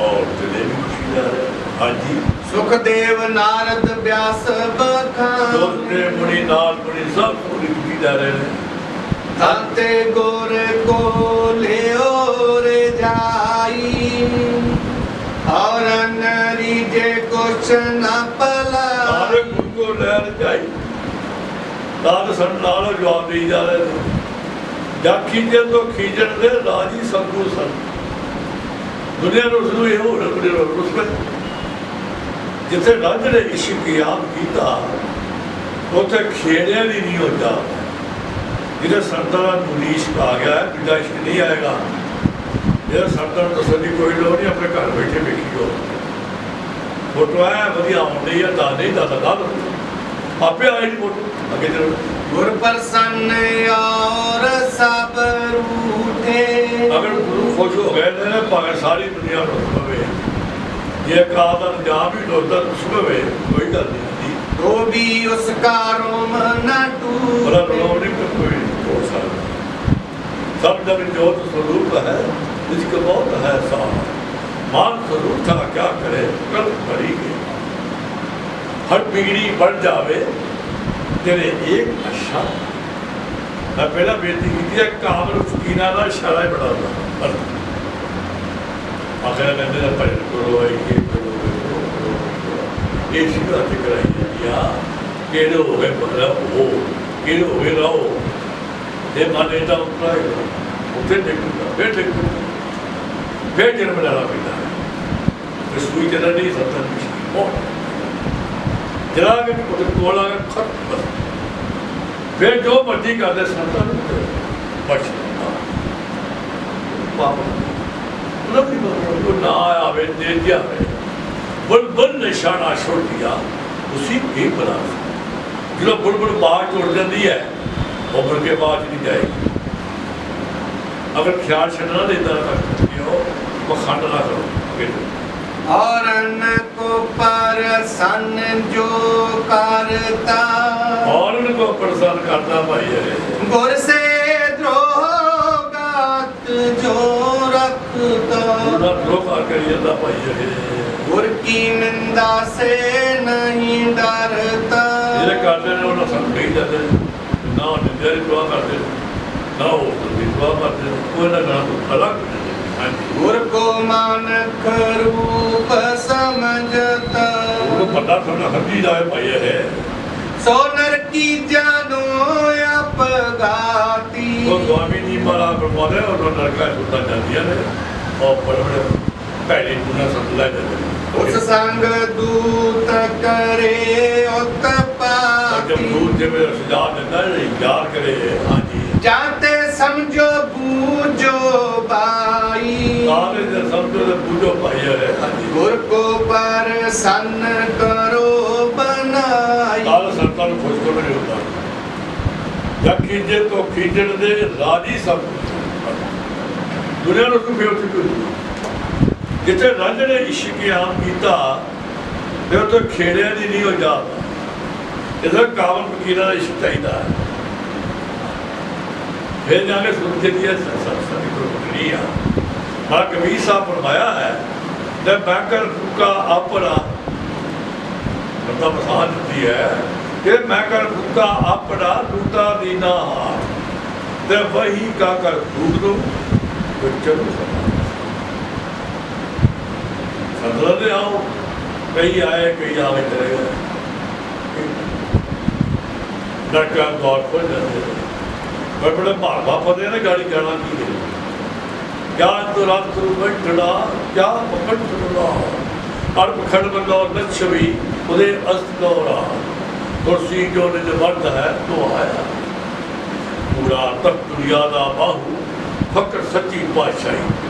और चले भी खुशी लै रहे हैं। हाँ जी, सुखदेव नारद व्यास बखान, मुनि नाल मुनि सब पूरी खुशी लै रहे हैं। ताते गुर को ले रे जाई, और नरी जे कुछ न पला। नारे गुरु को लैर जाई, नाल सन नाल जवाब दी जा रहे हैं। जा खींचन तो खींचन दे राजी सबको सन। दुनिया ने उसको ये हो रहा उसमें जिथे रज ने इश्क आम किया उथे खेड़िया भी नहीं होता। जिसे संतान मुनीश आ गया है, दूजा इश्क नहीं आएगा। जो संतान तसली कोई लोग नहीं, अपने घर बैठे देखियो फोटो है वधिया आने है, दाने दादा दाद आपे आए नहीं फोटो अगे चलो। गुर प्रसन्न और सब रूठे, अगर गुरु खुश हो गए ना भावे सारी दुनिया रुसवे, ये कादा जाम भी डोदा रुसवे कोई गल नहीं। तो भी उसका रोम न बड़ा टूटे, रोने को कोई हो सकता। सब जब ज्योत स्वरूप है जिसका बहुत है साथ, मान स्वरूप था क्या करे कल भरी गई। हर बिगड़ी बढ़ जावे तेरे एक अच्छा। मैं पहला बेनती की थी कामल फकीना का इशारा ही बड़ा था। आखिर कहते हैं भजन करो ये करो ये सीधा कराई दिया केड़े हो गए मतलब हो केड़े हो गए रहो ये माने तो उठे देखूंगा फिर देखूंगा फिर जन्म डाला पिता है सुई जरा नहीं सकता जरा के कोला खत बस फिर जो मर्जी कर दे संता बच ना आवे दे दिया बुलबुल ने शाना छोड़ दिया उसी की बना जो बुलबुल बाहर छोड़ जाती है वो मुड़ के बाद नहीं जाएगी। अगर ख्याल छड़ना देता हो वो खंड ना करो। और अन्न को प्रसन्न जो करता, और उनको प्रसन्न करता भाई है गुर से द्रोहगात जो रखता, द्रोह कर भाई है गुर की निंदा से नहीं डरता। ਜਿਹੜੇ ਕਰਦੇ ਨੇ ਉਹਨਾਂ ਸਾਨੂੰ ਕਹੀ ਜਾਂਦੇ ਨੇ ਨਾ ਨਿੰਦਿਆ ਦੀ ਦੁਆ ਕਰਦੇ ਨਾ ਉਹ ਦੀ ਦੁਆ ਕਰਦੇ ਕੋਈ ਨਾ ਨਾ ਅਲੱਗ। गुर को मानक रूप समझता, ਉਹ ਵੱਡਾ ਥੋੜਾ ਹੱਦੀ ਜਾਏ ਭਾਈ ਹੈ सोनर की जानो अपघाती, ਉਹ स्वामी ਨਹੀਂ ਮਾਰਾ ਬਰਮਾਦੇ और नरका सुता ਜਾਂਦੀਆਂ ਨੇ और बड़े बड़े पहले गुना सब ले जाते हैं। उस संग दूत करे उत्पाती, जब दूत जब सजा देता है यार करे। हाँ जी, जाते समझो बूझो भाई, सारे जब समझो तो पूजो भाई है। हाँ जी, गुर को प्रसन्न करो बनाई, सारे संतान खुश को नहीं होता जब खींचे तो खींचने दे राजी सब दुनिया को फिर जिथे रंज ने इश्क आम किया फिर तो खेड़िया की नहीं हो जाता इधर कावल फकीर का इश्क चाहिए फिर जाके सुनते दिया हाँ कबीर साहब फरमाया है जब बैंकर फूका अपना मतलब बसान दी है कि मैं कर फूका अपना टूटा दीना हाथ ते वही का कर फूक दो तो चलो सदरा दे आओ कई आए कई आगे चले गए, नरका दौर खोल जाते बड़े बड़े भागा पते ना गाड़ी जाना की है क्या तो रात बैठड़ा क्या पकड़ चला अर्प खंड बंदा लक्ष्मी उदय अस्त दौरा कुर्सी जो निज मर्द है तो आया पूरा तक दुनिया का बाहू फकर सच्ची पातशाही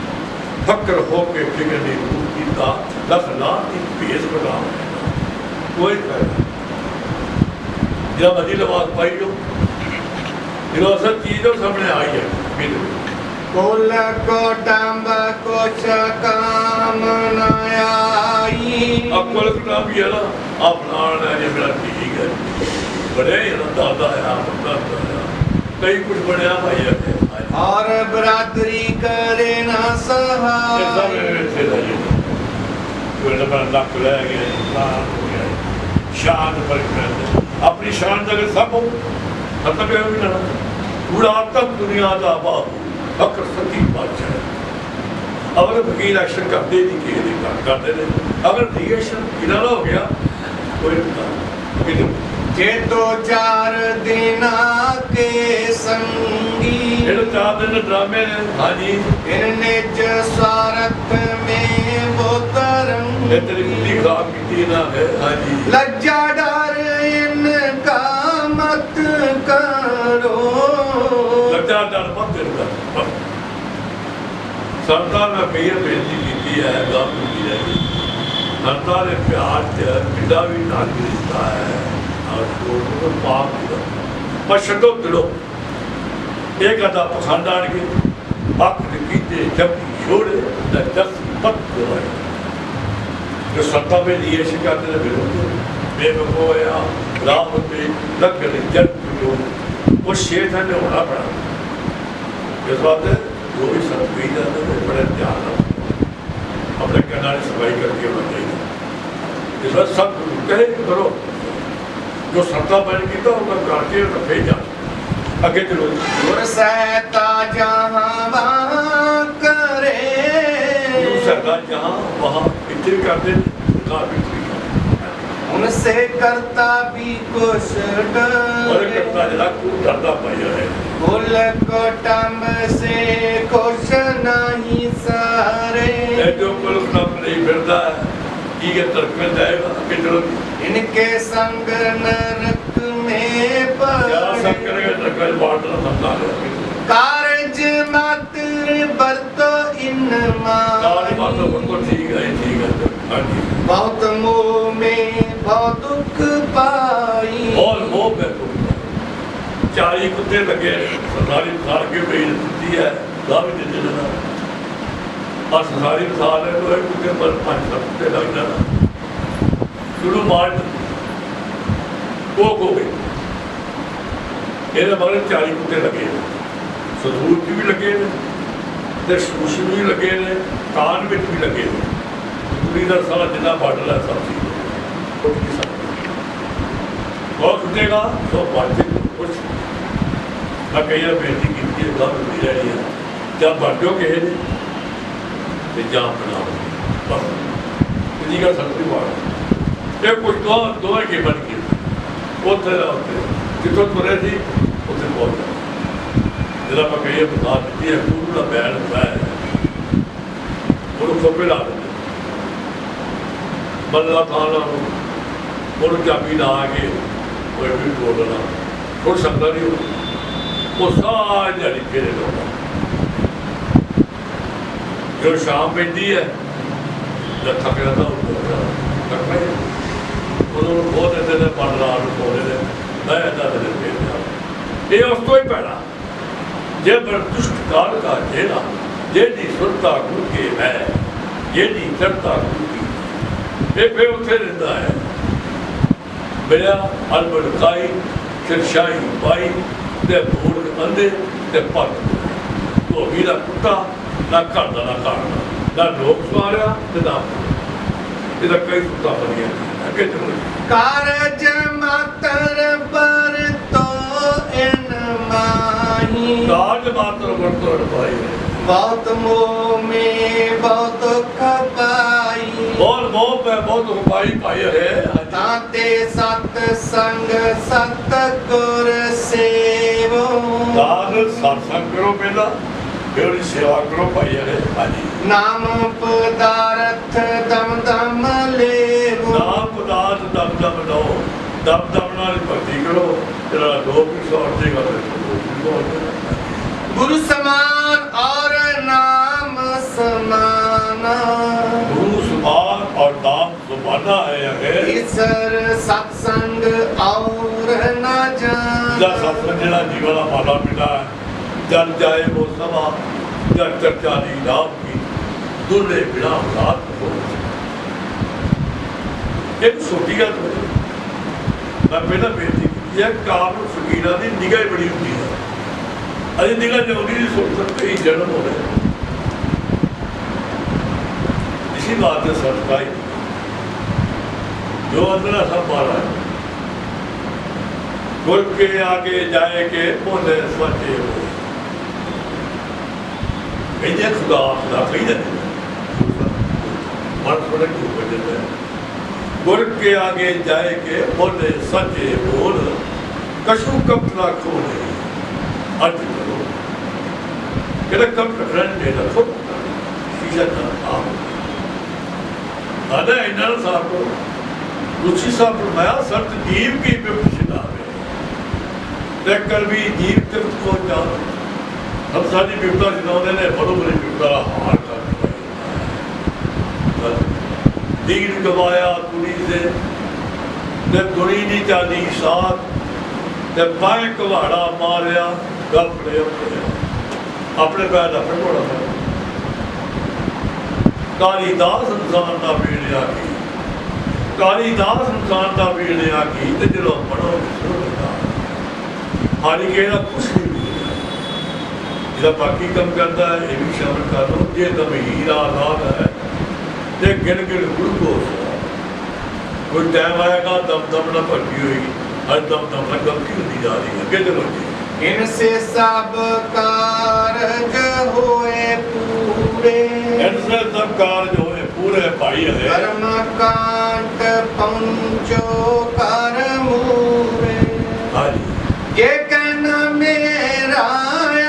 फकर होके फिक्र ने मूर्ति का लख लाख की भेस बना कोई फायदा जब मजी लिबास पाई लो जो असल चीज तो सामने आई है मेरे कुल को डंब कुछ काम न आई अकुल का भी है ना अपना है मेरा ठीक है बड़े दादा है कई कुछ बढ़िया भाई है और बरादरी करे ना सहाय शान पर अपनी शान अगर सब हो मतलब भी ना पूरा तक दुनिया का बाबू फकर सती बादशाह अगर फकीर एक्शन करते नहीं किए करते रहे अगर रिएक्शन इधर हो गया कोई जे तो 4 दिन के संगी 4 दिन ड्रामे ने हाँ जी इन निज स्वार्थ में वो तरंग तेरी खराब की ना है हाँ जी लज्जा डर इनका मत करो लज्जा डर मत इनका सरदार ने बेहद बेनती की है गाँव की है सरदार ने प्यार पिता भी नाग रिश्ता है और पाप पर छो दिलो एक अदा पसंद आन के हक कीते जब छोड़े दस पत गवाए जो सत्ता में लिए शिकायत ने विरोध बेवकूफ होया राम पे लग गए जब जो वो शेर था ने होना पड़ा इस बात जो भी सब भी जाते थे बड़े ध्यान अपने किनारे सफाई करके होना चाहिए इस बात सब कहे करो जो सत्ता मैंने किया उनका करके भेजा आगे चलो गुर सहता जहाँ वहाँ करे सहता जहाँ वहाँ इतने करते उनसे करता भी कुछ करता जरा डरता पाया है कुल कोटम से कुछ नहीं सारे जो कुल कटम नहीं फिरता है की तर्क में जाएगा आगे चलो इनके संग नरक में कारज मात्र बरतो इन बहुत मोह में बहुत दुख पाई और मोह में 40 कुत्ते लगे सरकारी मिसाल के बेइज्जती है दावे दे देना और सरकारी मिसाल है तो एक कुत्ते पर 5 कुत्ते लग जाना शुरू मार वो हो गई ਇਹਦੇ ਮਗਰ 40 ਕੁੱਤੇ ਲੱਗੇ ਨੇ ਸਦੂਰ ਵੀ ਲੱਗੇ ਨੇ ਤੇ ਸ਼ੂਸ਼ ਵੀ ਲੱਗੇ ਨੇ ਕਾਨ ਵਿੱਚ ਵੀ ਲੱਗੇ ਨੇ ਪੂਰੀ ਦਾ ਸਾਰਾ ਜਿੰਨਾ ਬਾਰਡਰ ਹੈ ਸਭ ਚੀਜ਼ ਉਹ ਕੀ ਸਭ ਬਹੁਤ ਕੁੱਤੇਗਾ ਸੋ ਬਾਅਦ ਕੁਝ ਮੈਂ ਕਈ ਵਾਰ ਬੇਨਤੀ ਕੀਤੀ ਹੈ ਗੱਲ ਹੁੰਦੀ ਰਹੀ ਹੈ ਜਦ ਬਾਟੋ ਕਿਸੇ ਨੇ ਤੇ ਜਾਂ ਬਣਾਓ ਬਸ ਇਹਦੀ ਗੱਲ ਸਮਝੀ ਬਾਤ ਇਹ ਕੁਝ ਦੋਵੇਂ ਕੇ ਬਣ ਗਏ ਉੱਥੇ ਜਿੱਥੋਂ ਤੁਰੇ ਸੀ ਉੱਥੇ ਪਹੁੰਚ ਜਿਹੜਾ ਮੈਂ ਕਹੀਏ ਬਤਾ ਦਿੱਤੀ ਹੈ ਗੁਰੂ ਦਾ ਬੈਣ ਹੁੰਦਾ ਹੈ ਉਹਨੂੰ ਖੋਪੇ ਲਾ ਦਿੰਦੇ ਬੱਲਾ ਖਾਣਾ ਨੂੰ ਉਹਨੂੰ ਚਾਬੀ ਲਾ ਕੇ ਉਹ ਵੀ ਬੋਲਣਾ ਛੋੜ ਸਕਦਾ ਨਹੀਂ ਉਹ ਸਾਰੀ ਦਿਹਾੜੀ ਫੇਰੇ ਲਾਉਂਦਾ ਜੋ ਸ਼ਾਮ ਪੈਂਦੀ ਹੈ ਜਦ ਥੱਕ ਜਾਂਦਾ ਉਹ ਕਰਨਾ ਉਹਨੂੰ ਬਹੁਤ ਇੱਥੇ ਦੇ ਪੜ ਰਾਤ ਨੂੰ ਬੋਲੇ ਨੇ मैं ऐसा नजर फेर ये उस तो ही पैदा जे दुष्ट काल का जेला जे दी सुरता गुरु के है ये दी चरता गुरु की ये फिर उठे रहता है मेरा अलबड़ खाई शिरशाही पाई ते भूल अंधे ते पग तो भी ना कुत्ता ना घर का ना काटना ना लोग सवारिया ते ना ਇਹਦਾ ਕਈ ਕੁੱਤਾ ਬਣਿਆ ਅੱਗੇ ਚਲੋ कारज मातर पर तो इन माही ਕਾਜ ਮਾਤਰ ਵਰਤੋਂ ਪਾਈ बहुत मोह में बहुत दुख पाई ਬਹੁਤ ਬਹੁਤ ਮੈਂ ਬਹੁਤ ਹੁਕਮਾਈ ਪਾਈ ਹੈ ਤਾਤੇ ਸਤ ਸੰਗ ਸਤ ਗੁਰ ਸੇਵੋ ਦਾਨ ਸਤਸੰਗ ਕਰੋ ਪਹਿਲਾਂ ਫਿਰ ਉਹਦੀ ਸੇਵਾ ਕਰੋ ਭਾਈ ਹੈ ਹਾਂਜੀ ਨਾਮ ਪਦਾਰਥ ਦਮ ਦਮ ਲੇਵੋ ਨਾਮ ਪਦਾਰਥ ਦਮ ਦਮ ਲਓ ਦਮ ਦਮ ਨਾਲ ਭਗਤੀ ਕਰੋ ਤੇਰਾ ਲੋਕ ਵੀ ਸੌਰ ਜੇਗਾ ਗੁਰੂ ਸਮਾਨ ਔਰ ਨਾਮ ਸਮਾਨਾ ਗੁਰੂ ਸਮਾਨ ਔਰ ਨਾਮ ਸੁਭਾਨਾ ਹੈ ਈਸ਼ਰ ਸਤਸੰਗ ਔਰ ਨਾ ਜਾਣ ਜਿਹੜਾ ਸਤਸੰਗ ਜਿਹੜਾ ਜੀਵਨ ਦਾ ਮਾਲਾ ਪਿਤਾ ਜਨ ਜਾਏ ਉਹ ਸਭਾ ਜਨ ਚਰਚਾ ਦੀ ਨਾਮ ਕੀ ਦੁਰਲੇ ਬਿਨਾ ਰਾਤ ਹੋ ਇਹ ਛੋਟੀ ਗੱਲ ਮੈਂ ਪਹਿਲਾਂ ਬੇਨਤੀ ਕੀਤੀ ਹੈ ਕਾਮ ਫਕੀਰਾਂ ਦੀ ਨਿਗਾਹ ਬੜੀ ਹੁੰਦੀ ਹੈ ਅਜੇ ਨਿਗਾਹ ਜਾਉਂਦੀ ਦੀ ਸੁਣ ਸਕਦੇ ਹੀ ਜਨਮ ਹੋ ਰਿਹਾ इसी बात है सत्ताई जो अंदर सब मारा है गुर के आगे जाए के बोले सोचे हो कहते खुदा खुदा कही जाते मन थोड़ा क्यों कर देते हैं गुर के आगे जाए के बोले सचे बोल कशु कब रखो नहीं अर्ज करो कहते कब रखने रखो शीशा का आप आधा इन्ना साहब को रुचि साहब फरमाया सत जीव की विपत छिड़ावे कर भी जीव तक को जा हम सारी विपता छिड़ाते ने बड़ो बड़ी विपता हार कर दीन गवाया कुड़ी से ते दुनी दी चाली साथ ते पाए कवाड़ा मारिया गल फड़े अपने पैर का फिर घोड़ा कालीदास इंसान का बेड़िया की कालीदास इंसान का बेड़िया की तो जो पढ़ो हारी के कुछ नहीं जो बाकी कम करता है ये भी शामिल कर लो जे तब हीरा आजाद है तो गिन गिन ग्लूकोस कोई टाइम आएगा दम दम न भर्ती होगी हर दम दम न गलती होती जा रही है अगे चलो जी इनसे सब कारज होए पूरे इनसे सब कारज होए पूरे भाई है कर्म कांट पंचो कर मूरे हाँ जी ये कहना मेरा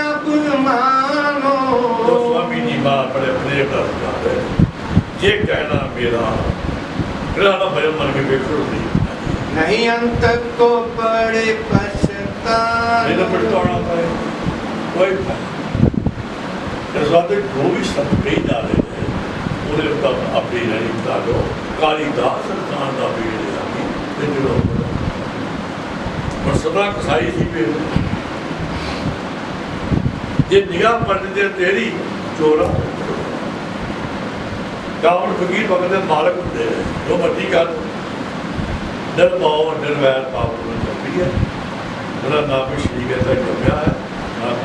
अपमानो तो स्वामी जी बात बड़े प्रेम का सुझाव है ये कहना मेरा ग्रहण भजन मन के बेखुर नहीं अंत को पड़े पछताना नहीं पछताना पाए कोई इस बात जो भी सब कही जा रहे हैं उन्हें तब अपनी नहीं डालो कालीदास इंसान का पेड़ और सदा कसाई सी पेड़ ये निगाह पड़ने दे तेरी चोरा कावड़ फकीर भगत मालक होंगे जो मर्जी कर निर्भाव निर्वैर पाप जमी है मेरा नाम भी श्री कहता जमया है नाम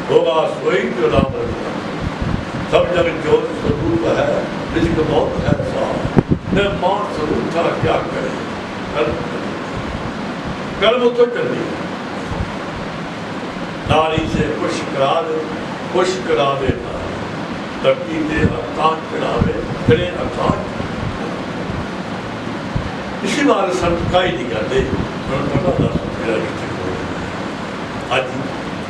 होगा सोई जो नाम रखना सब जग ज्योत स्वरूप है रिज्क बहुत है साफ न मान स्वरूप था क्या करे कर्म तो कर लिया नारी से कुछ करा दे धरती से अकान चढ़ावे करे अकान इसी बार संतकाई नहीं करते आज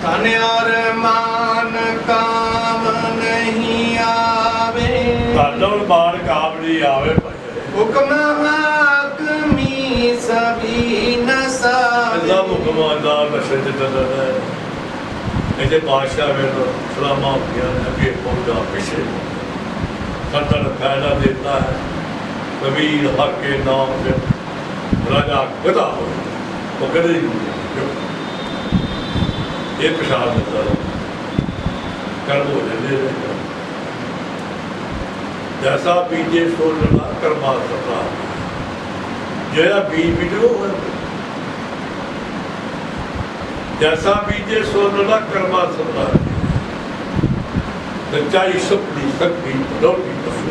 तन और मान काम नहीं आवे तन और मान काम नहीं आवे हुक्म हाकमी सभी नसा अल्लाह हुक्म अल्लाह नशे है ऐसे बादशाह में तो सलामा किया अगे पहुंचा पीछे सत्तर फायदा देता है कबीर हक के नाम से राजा गदा हो वो गदे ये प्रसाद देता है कर्म हो जाते जैसा बीजे सो लगा कर्मा सता जैसा बीज बीजो जैसा बीजे सो लगा कर्मा सता सच्चाई सबकी शक्ति लौटी पशु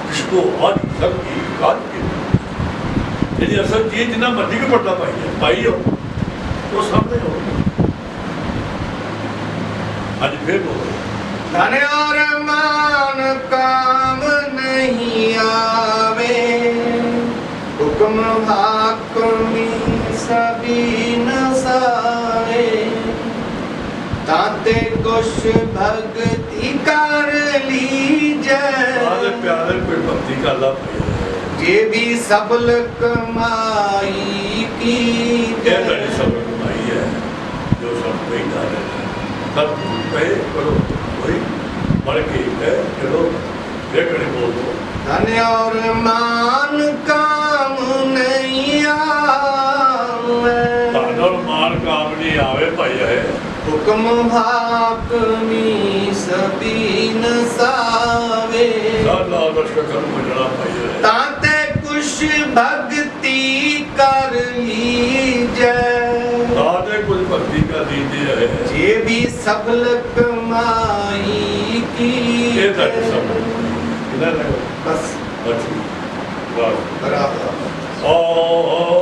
इसको आज सबकी काट के यदि असल चीज जितना मर्जी के पड़ता पाई हो तो सामने हो आज फिर बोलो धन और मान काम ताते कुछ भक्ति कर लीजै ਆਦੇ ਪਿਆਰੇ ਕੋਈ ਭਗਤੀ ਕਰ ਲਾ ਪਈ जे भी सबल कमाई की ਇਹ ਤੁਹਾਡੀ ਸਭ ਕਮਾਈ ਹੈ ਜੋ ਸਭ ਕੋਈ ਕਰ ਰਿਹਾ ਸਭ ਪੇ ਕਰੋ ਕੋਈ ਬੜ ਕੇ ਹੈ ਚਲੋ ਦੇਖਣੇ ਬੋਲੋ धन और मान काम नहीं आवे ਧਨ ਮਾਨ ਕਾਮ ਨਹੀਂ ਆਵੇ ਭਾਈ ਹੈ हुक्म हाकमी सभी नसावे ਸਾਡਾ ਦਰਸ਼ਕ ਕਰਮ ਜਣਾ ਭਾਈ ਹੈ ताते कुछ भक्ति कर लीजै ਆਦੇ ਕੁਝ ਭਗਤੀ ਕਰ ਦੀਦੀ ਹੈ जे भी सबल कमाई की ਇਹ ਤੁਹਾਡੀ ਸਭ ਕਿਹਦਾ ਲੱਗੋ बस ਬਸ ਵਾਹ बराबर